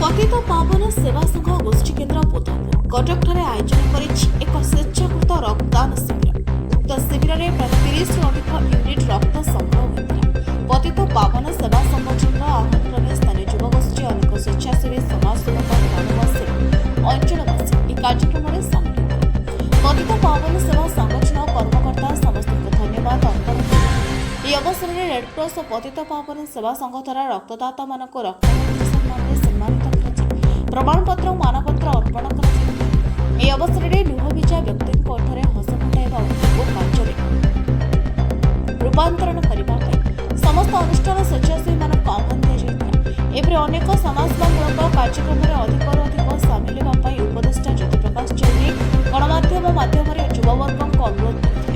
पतित पावन सेवा संघ गोष्ठी केन्द्र पोथापुर कटकଠାରେ आयोजन କରିଛି ଏକ ସ୍ୱେଚ୍ଛାକୃତ ରକ୍ତଦାନ ଶିବିର। ଉକ୍ତ ଶିବିରରେ ପ୍ରାୟ 30ରୁ ଅଧିକ ୟୁନିଟ୍ ରକ୍ତ ସଂଗ୍ରହ ହୋଇଥିଲା। ପତିତ ପାବନ ସେବା ସଂଗଠନର ଆହ୍ୱାନରେ ସ୍ଥାନୀୟ ଯୁବଗୋଷ୍ଠୀ ଅନେକ ସ୍ୱେଚ୍ଛାସେବୀ ସମାଜସେବକ ଗ୍ରାମବାସୀ ଅଞ୍ଚଳବାସୀ ଏହି କାର୍ଯ୍ୟକ୍ରମରେ ସାମିଲ ହୋଇଥିଲେ। ପତିତ ପାବନ ସେବା ସଂଗଠନ କର୍ମକର୍ତ୍ତା ସମସ୍ତଙ୍କୁ ଧନ୍ୟବାଦ ଅର୍ପଣ କରିଥିଲେ। ଏହି ଅବସରରେ ରେଡ୍କ୍ରସ୍ ଓ ପତିତ ପାବନ ସେବା ସଂଘ ଦ୍ୱାରା ରକ୍ତଦାତାମାନଙ୍କୁ ରକ୍ତବନ୍ଧୁ ସମ୍ମାନରେ ସମ୍ମାନିତ प्रमाणपत्र और मानपत्र अर्पण कर अवसर में लुहभिजा व्यक्ति ओठरे हस फुटाइबा कार्य रूपांतरण करने समस्त अनुष्ठान स्वेच्छासेवी मानक आह्वान दिपर अनेक समाजसेवामूलक कार्यक्रम में अधिकरू अधिक सामिल होगा उपदेष्टा ज्योतिप्रकाश चौधरी गणमाध्यम माध्यम युववर्ग अनुरोध करते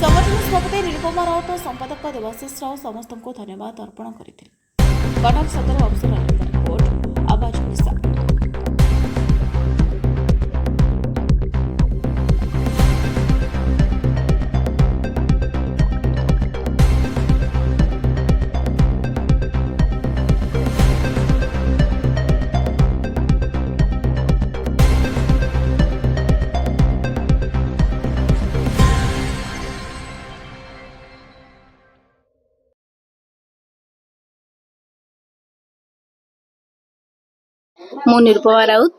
संगठन सभापति निरुपमा राउत और संपादक देवाशीष राव समस्त को धन्यवाद अर्पण करते। कटक सदर अफसर रिपोर्ट आवाज ओडिशा। मु निरुपमा राउत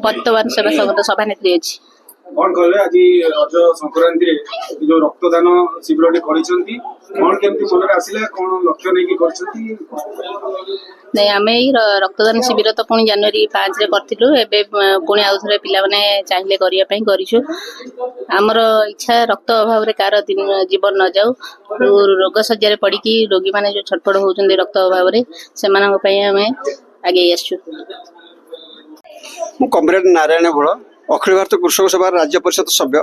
पतितपावन सेवा संघ सभानेत्री अच्छी कौन कहले आज रज संक्रांति रे जो रक्तदान शिविर करिसंती कौन केमती मन रे आसिला कौन लक्ष्य नै कि करछंती नहीं आमे रक्तदान शिविर तो पुणी जनवरी 5 रे करथिलु एबे पुणी आउ थरे पिला माने चाहिले करिया पई करिछु। हमर इच्छा रक्त अभाव रे कार जीवन न जाऊ रोग सज्जा रे पड़ी कि रोगी माने जो छटपट होउछन रक्त अभाव रे सेमानक पई हमें आगे आसछु। मु कमरेड नारायण भोल अखिल भारत कृषक सभा राज्य परिषद सभ्य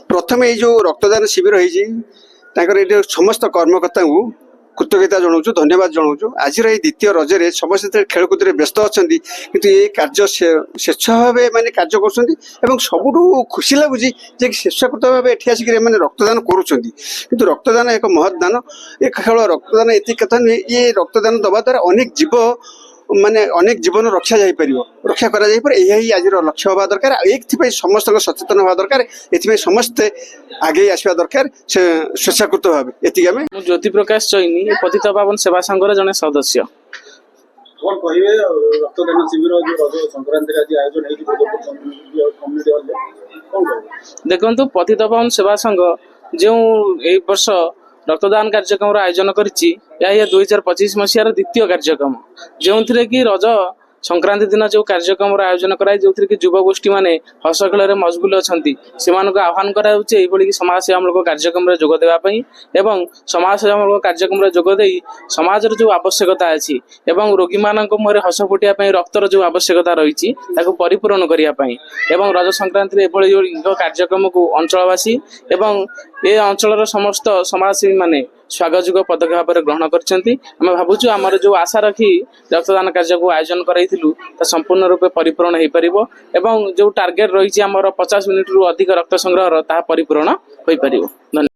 प्रथम ये जो रक्तदान शिविर होती समस्त कर्मकर्ता को कृतज्ञता जनाऊँ धन्यवाद जनाऊँ। आज द्वितीय रजरे समस्त खेलकूद व्यस्त अच्छा किंतु ये कार्य स्वेच्छा भाव मैंने कार्य कर सबुठ खुशी लगुच स्वेच्छाकृत भाव ये आसिक रक्तदान करुँच रक्तदान एक महत् दान ये केवल रक्तदान ये कथा ये रक्तदान दवा द्वारा अनेक जीव माने अनेक जीवन रक्षा रक्षा करा यही आज लक्ष्य हवा दरकार एक समस्त सचेतन हवा दरकार ये समस्ते आगे आसवा दरकार स्वेच्छाकृत भाव ये आम ज्योति प्रकाश चैनी पतित पावन सेवा संघर जने सदस्य कौन कहिबे रक्तदान शिविर जो रज संक्रांति आज आयोजन हेकी कम्युनिटी हॉल कौन कहिबे देखंतु पतित पावन सेवा संघ जो ए वर्ष रक्तदान कार्यक्रम आयोजन करिछि या 2025 मसीहार द्वितीय कार्यक्रम जो कि रज संक्रांति दिन जो कार्यक्रम आयोजन कराई जो कि युवगोष्ठी माने हस खेल मजबूल अच्छा से आह्वान कराई समाज सेवामूलक कार्यक्रम जोग देवाई एवं समाज सेवामूलक कार्यक्रम जोगदे समाज जो आवश्यकता अच्छी एवं रोगी मान मुहर हस फुटाई रक्तर जो आवश्यकता रही परिपूरण करने एवं रज संक्रांति एभली कार्यक्रम को अंचलवासी एवं ए अंचल समस्त समाजसेवी माने स्वागतयोग पदक्षेप भाव ग्रहण कर भावुँ आमर जो आशा रखी रक्तदान कार्य को आयोजन करूँ संपूर्ण रूपे परिपूरण हो पार जो टार्गेट रही 50 मिनिट रु अधिक रक्त संग्रह परिपूरण हो पार। धन्यवाद।